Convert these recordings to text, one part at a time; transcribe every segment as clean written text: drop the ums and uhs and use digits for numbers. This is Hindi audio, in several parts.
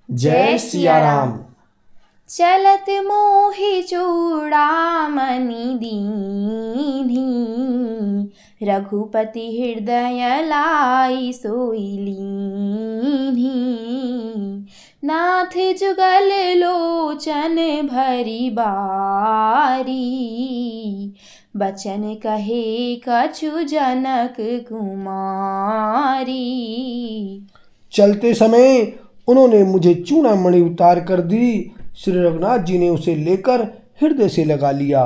जय सिया राम। चलत मोहि चूड़ामणि दीन्ही, रघुपति हृदय लाई सोई लीन्ही। नाथ जुगल लोचन भरी बारी, बचन कहे कछु जनक कुमारी। चलते समय उन्होंने मुझे चूड़ामणि उतार कर दी। श्री रघुनाथ जी ने उसे लेकर हृदय से लगा लिया।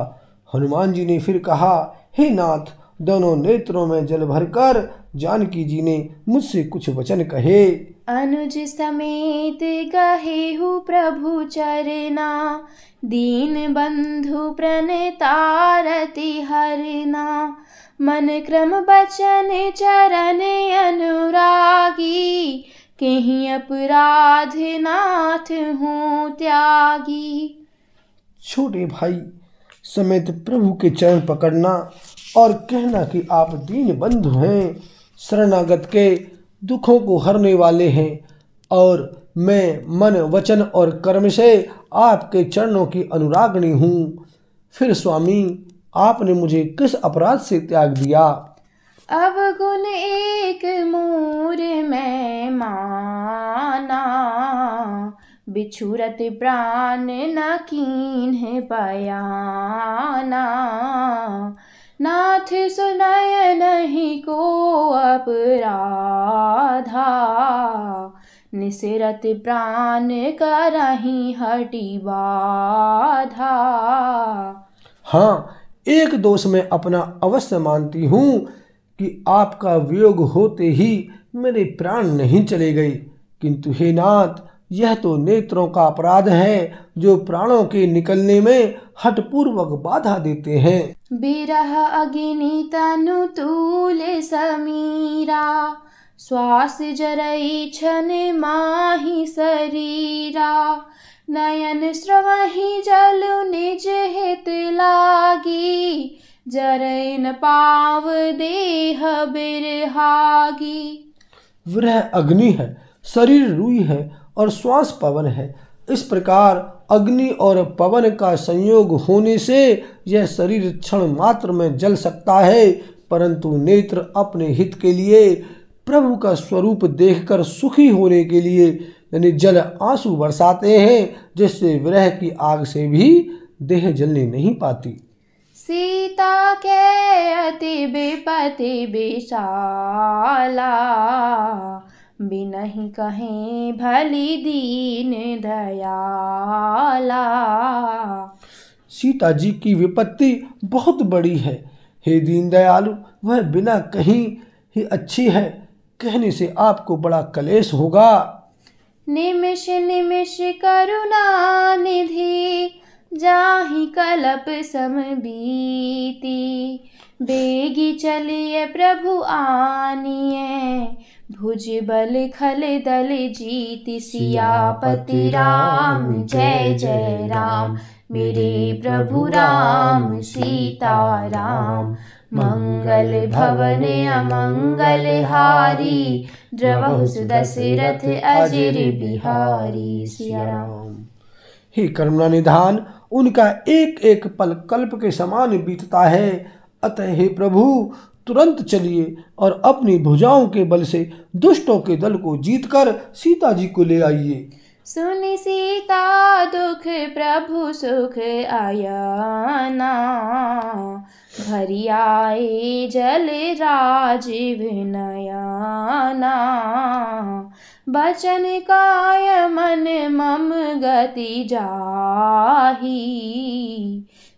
हनुमान जी ने फिर कहा, हे नाथ, दोनों नेत्रों में जल भरकर जानकी जी ने मुझसे कुछ वचन कहे। अनुज समेत गहेहु प्रभु चरना, दीन बंधु प्रणतारति हरना। मन क्रम बचन चरण अनुरागी, कहीं अपराध नाथ हूँ त्यागी। छोटे भाई समेत प्रभु के चरण पकड़ना और कहना कि आप दीन बंधु हैं, शरणागत के दुखों को हरने वाले हैं, और मैं मन वचन और कर्म से आपके चरणों की अनुरागणी हूँ। फिर स्वामी, आपने मुझे किस अपराध से त्याग दिया? अवगुण एक मूर में माना, बिछुरत प्राण न कीन्ह बयाना। नाथ सुनय नहीं को अपराधा, निसरत प्राण करहीं हटि बाधा। हाँ, एक दोष मैं अपना अवश्य मानती हूँ कि आपका वियोग होते ही मेरे प्राण नहीं चले गए, किंतु हे नाथ, यह तो नेत्रों का अपराध है जो प्राणों के निकलने में हठपूर्वक बाधा देते हैं। बिरह अग्नि तनु तूल समीरा, श्वास जरई छन माहि शरीरा। नयन स्रवहि जलु निज हित लागी, जरै न पाव देह बिरहागी। विरह अग्नि है, शरीर रुई है और श्वास पवन है। इस प्रकार अग्नि और पवन का संयोग होने से यह शरीर क्षण मात्र में जल सकता है, परंतु नेत्र अपने हित के लिए, प्रभु का स्वरूप देखकर सुखी होने के लिए यानी जल आंसू बरसाते हैं, जिससे विरह की आग से भी देह जलने नहीं पाती। सीता के अति विपति विशाला, बिनहि कहें भली दीन दयाला। सीता जी की विपत्ति बहुत बड़ी है, हे दीन दयालु, वह बिना कहीं ही अच्छी है, कहने से आपको बड़ा क्लेश होगा। निमिष निमिष करुणा निधि, जाहि कलप सम बीती। बेगी चलिए प्रभु आनिए, भुज बल खल दल जीति। सियापति राम जय जय राम, मेरे प्रभु राम सीता राम। मंगल भवन अमंगल हारी, द्रवहु दशरथ अजिर बिहारी। सिया राम। हे करुणा निधान, उनका एक एक पल कल्प के समान बीतता है। अतः हे प्रभु, तुरंत चलिए और अपनी भुजाओं के बल से दुष्टों के दल को जीतकर सीता जी को ले आइए। सुनि सीता दुख प्रभु सुख आयाना, भरी आए जल राजीव नयाना। बचन काय मन मम गति जाही,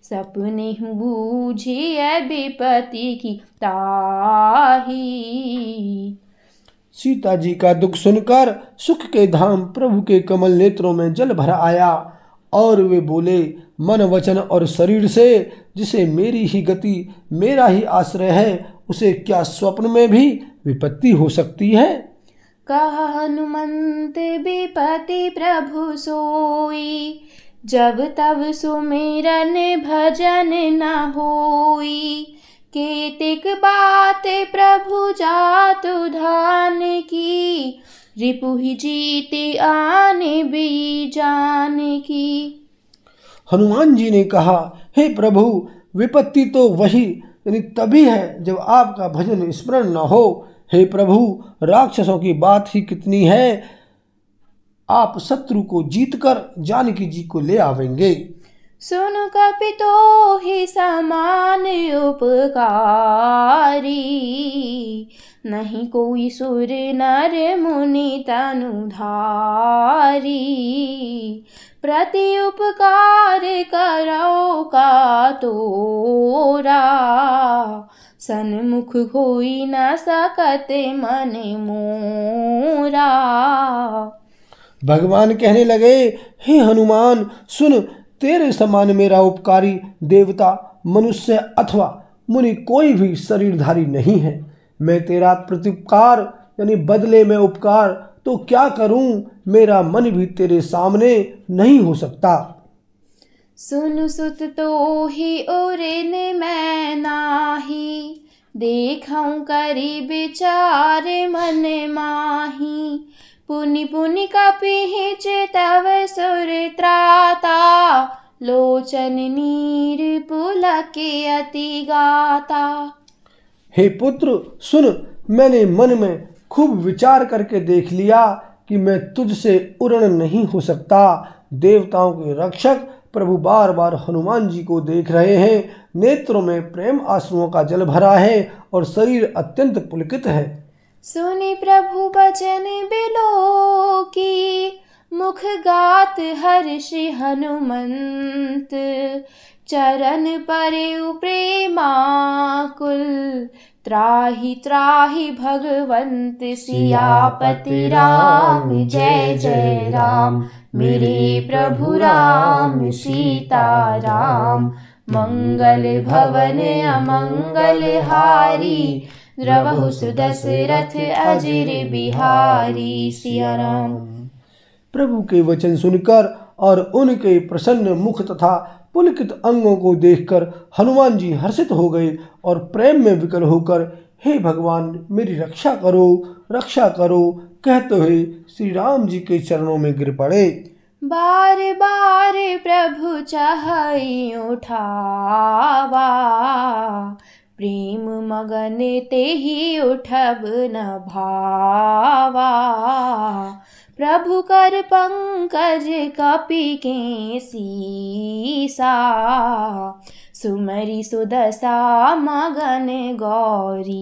सपने बूझिए विपति की ताही। सीता जी का दुख सुनकर सुख के धाम प्रभु के कमल नेत्रों में जल भर आया और वे बोले, मन वचन और शरीर से जिसे मेरी ही गति, मेरा ही आश्रय है, उसे क्या स्वप्न में भी विपत्ति हो सकती है? कह हनुमंत विपति प्रभु सोई, जब तब सुमिरन भजन न होई। केतिक बात प्रभु जातु धान की, रिपु ही जीते आने भी जान की। हनुमान जी ने कहा, हे प्रभु, विपत्ति तो वही यानी तभी है जब आपका भजन स्मरण न हो। हे प्रभु, राक्षसों की बात ही कितनी है, आप शत्रु को जीतकर जानकी जी को ले आवेंगे। सुनु कपितो ही समान उपकारी, नहीं कोई सुर नर मुनि तनुधारी। प्रति उपकार करो का तोरा, सन्मुख होई न सकते मन मोरा। भगवान कहने लगे, हे हनुमान सुन, तेरे समान मेरा उपकारी देवता, मनुष्य अथवा मुनि कोई भी शरीरधारी नहीं है। मैं तेरा प्रत्युपकार यानी बदले में उपकार तो क्या करूं, मेरा मन भी तेरे सामने नहीं हो सकता। सुनु सुत तो ही उरिन मैं नाही, देखऊं करी विचार मन माही। पुनि पुनि कपि चितव सुर त्राता, लोचन नीर पुलके अति गाता। हे पुत्र सुन, मैंने मन में खूब विचार करके देख लिया कि मैं तुझसे उड़न नहीं हो सकता। देवताओं के रक्षक प्रभु बार बार हनुमान जी को देख रहे हैं। नेत्रों में प्रेम आंसुओं का जल भरा है और शरीर अत्यंत पुलकित है। सुनि प्रभु बचन बिलो की, मुख गात हर्षि हनुमंत। चरण परेउ प्रेमाकुल, त्राहि त्राहि भगवंत सियापति राम। जय जय राम मेरे प्रभु राम सीताराम। मंगल भवन अमंगल हारी, द्रवहु सुदशरथ अजिर बिहारी। सिया राम। प्रभु के वचन सुनकर और उनके प्रसन्न मुख तथा पुलकित अंगों को देखकर हनुमान जी हर्षित हो गए और प्रेम में विकल होकर, हे भगवान मेरी रक्षा करो कहते हुए श्री राम जी के चरणों में गिर पड़े। बार बार प्रभु चाहि उठावा, प्रेम मगन तेहि उठब न भावा। प्रभु कर पंकज कपि के सीसा, सुमरि सुदशा मगन गौरीसा।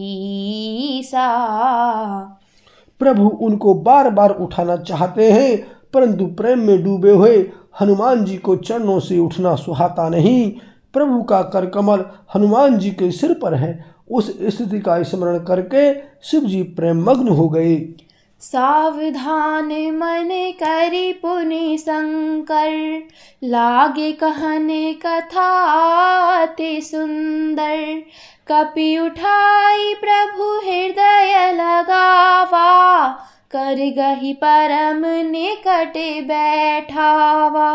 प्रभु उनको बार बार उठाना चाहते हैं, परंतु प्रेम में डूबे हुए हनुमान जी को चरणों से उठना सुहाता नहीं। प्रभु का करकमल हनुमान जी के सिर पर है। उस स्थिति का स्मरण करके शिव जी प्रेम मग्न हो गए। सावधान मन करि पुनि शंकर, लागे कहने कथा अति सुंदर। कपि उठाई प्रभु हृदय लगावा, कर गहि परम निकट बैठावा।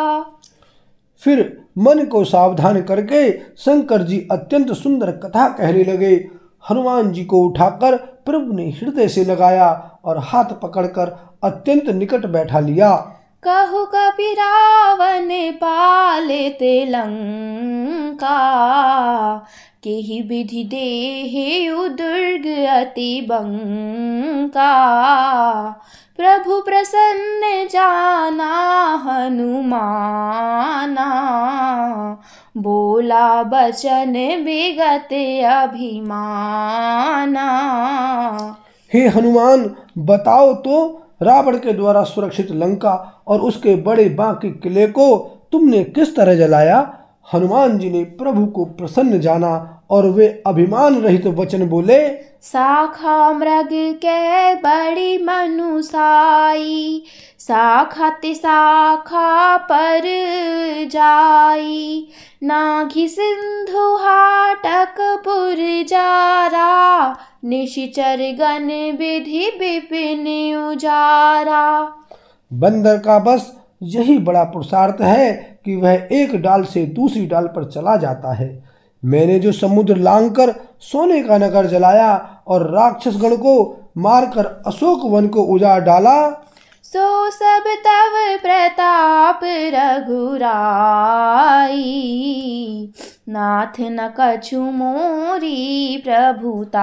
फिर मन को सावधान करके शंकर जी अत्यंत सुंदर कथा कहने लगे। हनुमान जी को उठाकर प्रभु ने हृदय से लगाया और हाथ पकड़कर अत्यंत निकट बैठा लिया। कहु कपि रावण पालित लंका, केहि विधि देहेउ दुर्ग अति बंका। प्रभु प्रसन्न जाना हनुमाना, बोला बचन विगत अभिमाना। हे हनुमान, बताओ तो रावण के द्वारा सुरक्षित लंका और उसके बड़े बांके किले को तुमने किस तरह जलाया। हनुमान जी ने प्रभु को प्रसन्न जाना और वे अभिमान रहित वचन बोले। शाखा मृग के बड़ी मनुसाई, शाखा ते शाखा पर जाई। नाघि सिंधु हाटक पुर जारा, निशिचर गण विधि विपिन उजारा। बंदर का बस यही बड़ा पुरुषार्थ है कि वह एक डाल से दूसरी डाल पर चला जाता है। मैंने जो समुद्र लांघकर सोने का नगर जलाया और राक्षसगण को मारकर अशोक वन को उजाड़ डाला। सो सब तव प्रताप रघुराई, नाथ न कछु मोरी प्रभुताई।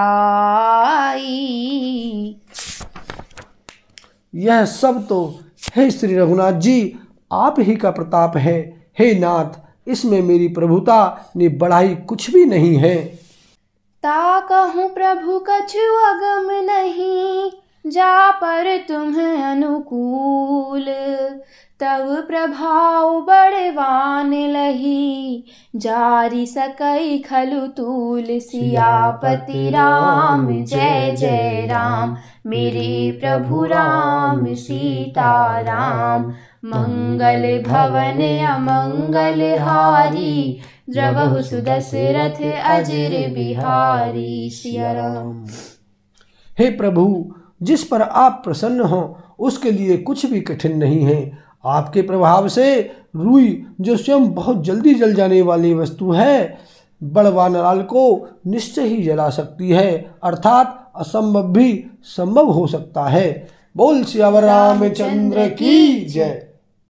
यह सब तो हे श्री रघुनाथ जी आप ही का प्रताप है। हे नाथ, इसमें मेरी प्रभुता ने बढ़ाई कुछ भी नहीं है। ता कहूँ प्रभु कछु अगम नहीं, जा पर तुम्हें अनुकूल। तब प्रभाव बड़वान लही, जारी सकई खलु तूल। सियापति राम जय जय राम, मेरे प्रभु राम सीता राम। मंगल भवन अमंगल हारी, द्रवहु सुदशरथ अजर बिहारी। सिया राम। हे प्रभु, जिस पर आप प्रसन्न हो उसके लिए कुछ भी कठिन नहीं है। आपके प्रभाव से रुई, जो स्वयं बहुत जल्दी जल जाने वाली वस्तु है, बड़वानराल को निश्चय ही जला सकती है, अर्थात असंभव भी संभव हो सकता है। बोल सियावर रामचंद्र की जय।